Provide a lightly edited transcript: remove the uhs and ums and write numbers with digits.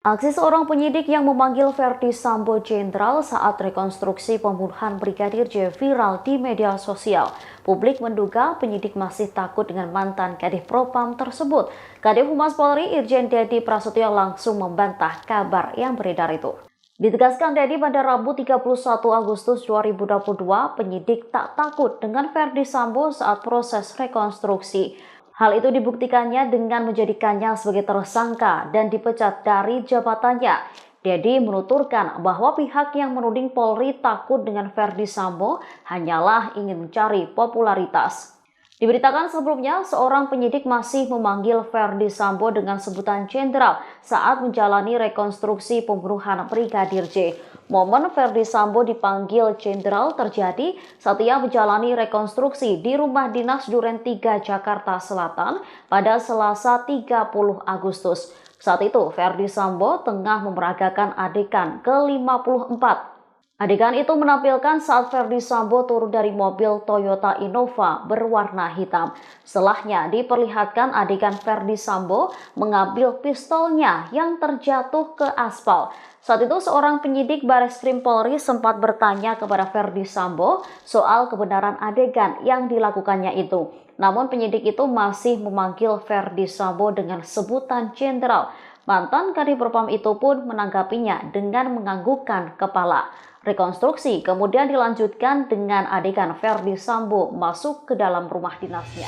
Aksi seorang penyidik yang memanggil Verdi Sambo Jenderal saat rekonstruksi pembunuhan Brigadir J viral di media sosial. Publik menduga penyidik masih takut dengan mantan Kadif Propam tersebut. Kadif Humas Polri Irjen Dedi Prasetyo langsung membantah kabar yang beredar itu. Ditegaskan Dedi pada Rabu 31 Agustus 2022, penyidik tak takut dengan Verdi Sambo saat proses rekonstruksi. Hal itu dibuktikannya dengan menjadikannya sebagai tersangka dan dipecat dari jabatannya. Dedi menuturkan bahwa pihak yang menuding Polri takut dengan Verdi Sambo hanyalah ingin mencari popularitas. Diberitakan sebelumnya, seorang penyidik masih memanggil Verdi Sambo dengan sebutan jenderal saat menjalani rekonstruksi pembunuhan Brigadir J. Momen Verdi Sambo dipanggil jenderal terjadi saat ia menjalani rekonstruksi di rumah dinas Duren 3 Jakarta Selatan pada Selasa 30 Agustus. Saat itu, Verdi Sambo tengah memeragakan adegan ke-54. Adegan itu menampilkan saat Verdi Sambo turun dari mobil Toyota Innova berwarna hitam. Setelahnya diperlihatkan adegan Verdi Sambo mengambil pistolnya yang terjatuh ke aspal. Saat itu seorang penyidik Bareskrim Polri sempat bertanya kepada Verdi Sambo soal kebenaran adegan yang dilakukannya itu. Namun penyidik itu masih memanggil Verdi Sambo dengan sebutan jenderal. Mantan Kadif Propam itu pun menanggapinya dengan menganggukkan kepala. Rekonstruksi kemudian dilanjutkan dengan adegan Verdi Sambo masuk ke dalam rumah dinasnya.